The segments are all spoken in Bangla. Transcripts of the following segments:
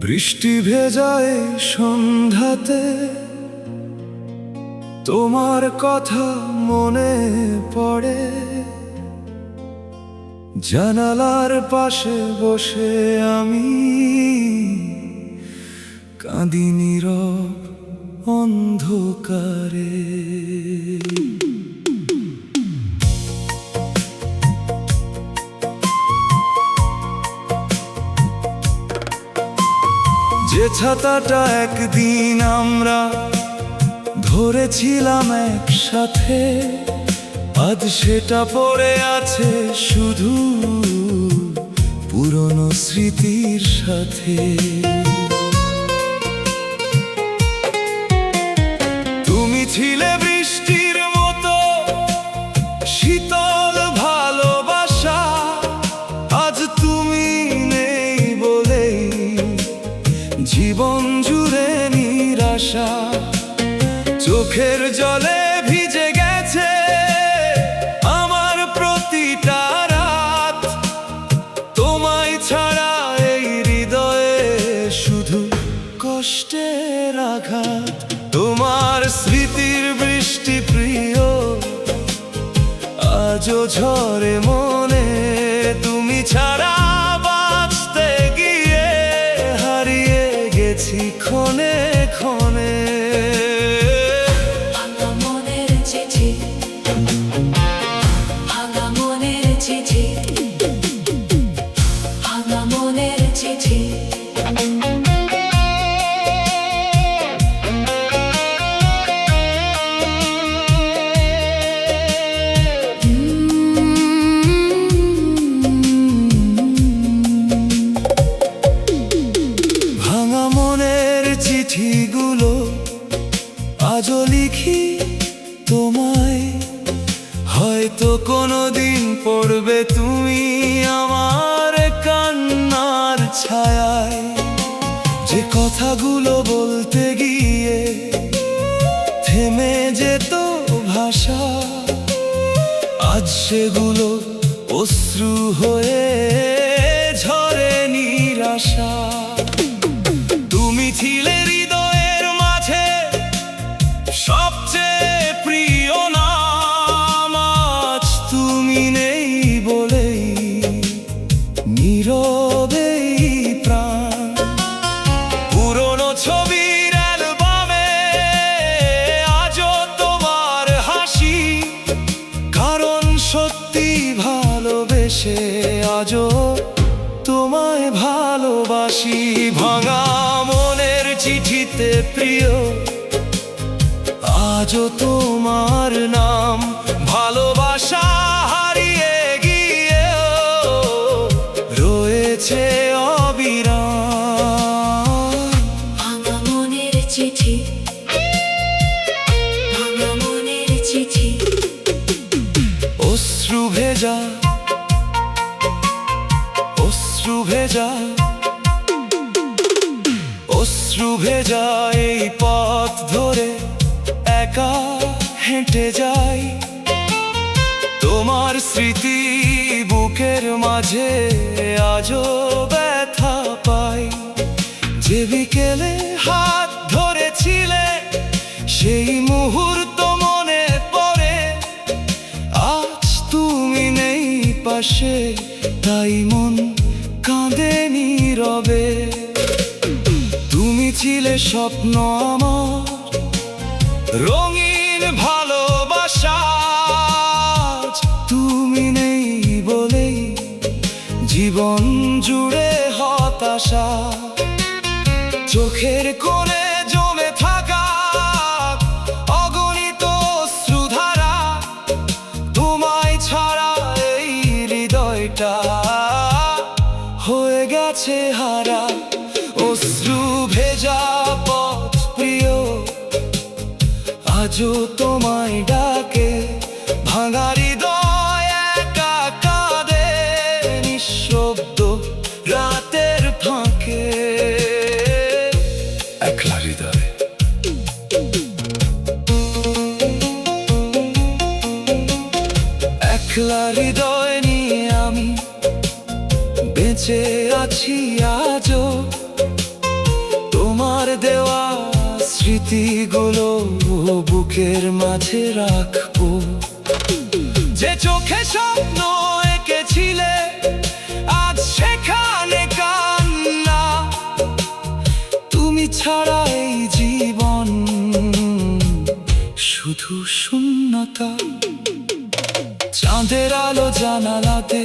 বৃষ্টি ভেজায় সন্ধ্যাতে তোমার কথা মনে পড়ে, জানালার পাশে বসে আমি কাঁদি নীরব অন্ধকারে। যে ছাতাটা একদিন আমরা ধরেছিলাম একসাথে, আজ সেটা পড়ে আছে শুধু পুরনো স্মৃতির সাথে। তুমি ছিলে বৃষ্টির মতো শীতল ভালোবাসা, আজ তুমি নেই বলেই জীবন জুড়ে নিরাশা। চোখের জলে ভিজে গেছে আমার প্রতিটা রাত, তোমায় ছাড়া এই হৃদয়ে শুধু কষ্টের আঘাত। তোমার স্মৃতির বৃষ্টি প্রিয় আজও ঝরে মনে, তুমি ছাড়া বাঁচতে গিয়ে হারিয়ে গেছি ক্ষণে ক্ষণে। ভাঙা মনের চিঠিগুলো আজও লিখি তোমায়, হয়তো কোনোদিন পড়বে তুমি আমার কান্নার ছায়ায়। যে কথাগুলো বলতে গিয়ে থেমে যেত ভাষা, আজ সেগুলো অশ্রু হয়ে ঝরে নিরাশা। তুমি ছিলে হৃদয়ের মাঝে সবচেয়ে প্রিয় নাম, আজ তুমি নেই বলেই নীরবেই প্রাণ। পুরনো ছবির অ্যালবামে আজও তোমার হাসি, কারণ সত্যি ভালোবেসে আজও তোমায় ভালোবাসি। ভাঙা মনের চিঠিতে প্রিয় আজও তোমার নাম, ভালোবাসা হারিয়ে গিয়েও রয়েছে অবিরাম। ভাঙা মনের চিঠি, ভাঙা মনের চিঠি, অশ্রু ভেজা, অশ্রু ভেজা, অশ্রু ভেজা এই পথ ধরে একা হেঁটে যাই। তোমার স্মৃতি বুকের মাঝে আজও ব্যথা পাই। যে বিকেলে হাত ধরেছিলে সেই মুহূর্ত মনে পড়ে, আজ তুমি নেই পাশে তাই মন কাঁদে নীরবে। তুমি ছিলে স্বপ্ন আমার, রঙিন ভালোবাসা, আজ তুমি নেই বলেই জীবন জুড়ে হতাশা। চোখের কোণে জমে থাকা অগণিত অশ্রুধারা, তোমায় ছাড়া এই হৃদয়টা হয়ে গেছে হারা। অশ্রু ভেজা পথ প্রিয় আজও তোমায় ডাকে, ভাঙা হৃদয় একা কাঁদে নিঃশব্দ রাতের ফাঁকে। একলা হৃদয় আছি আজও, তোমার দেওয়া স্মৃতিগুলো বুকের মাঝে রাখবো। যে চোখে স্বপ্ন এঁকেছিলে আজ সেখানে কান্না, তুমি ছাড়া এই জীবন শুধু শূন্যতা। চাঁদের আলো জানালাতে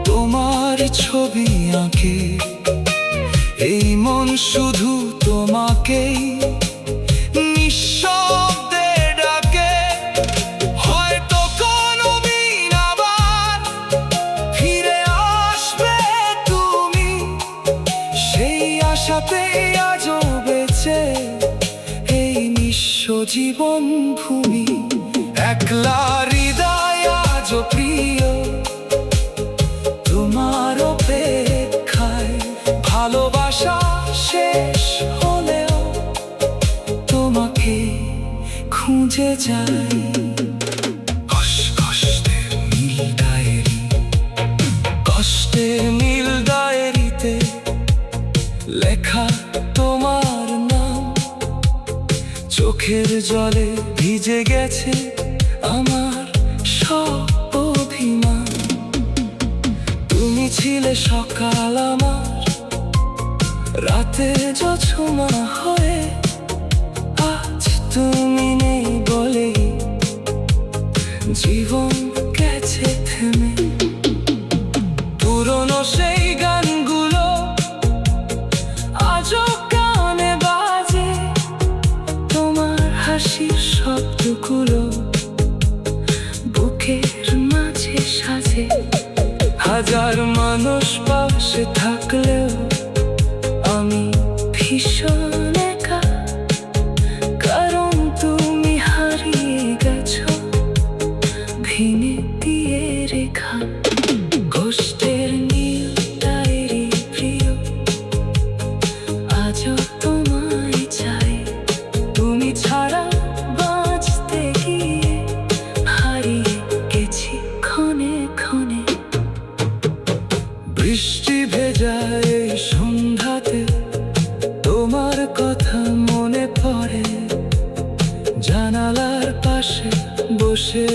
তোমার ছবি আঁকে, এই মন শুধু তোমাকেই নিঃশব্দে ডাকে। হয়তো কোনোদিন আবার ফিরে আসবে তুমি, সেই আশাতেই আজও বেঁচে এই নিঃস্ব জীবন ভূমি। একলা হৃদয় আজও প্রিয় তোমার অপেক্ষায়, ভালোবাসা শেষ হলেও তোমাকে খুঁজে যাই। কষ্টের নীল ডায়েরি, কষ্টের নীল ডায়েরিতে লেখা তোমার নাম, চোখের জলে ভিজে গেছে আমার সব অভিমান। তুমি ছিলে সকাল আমার, রাতে জোছনা হয়ে, আজ তুমি নেই বলেই জীবন গেছে থেমে। পুরনো সেই গানগুলো আজও কানে বাজে, তোমার হাসির শব্দগুলো বুকের মাঝে সাজে। হাজার মানুষ পাশে থাকলেও আমি ভীষণ একা, কারণ তুমি হারিয়ে গেছো ভেঙে দিয়ে রেখা। কষ্টের নীল ডায়েরি প্রিয়, আজও তোমায় চাই, তুমি ছাড়া বাঁচতে গিয়ে হারিয়ে গেছি ক্ষণে ক্ষণে। বৃষ্টি ভেজা এই সন্ধ্যাতে তোমার কথা মনে পড়ে, জানালার পাশে বসে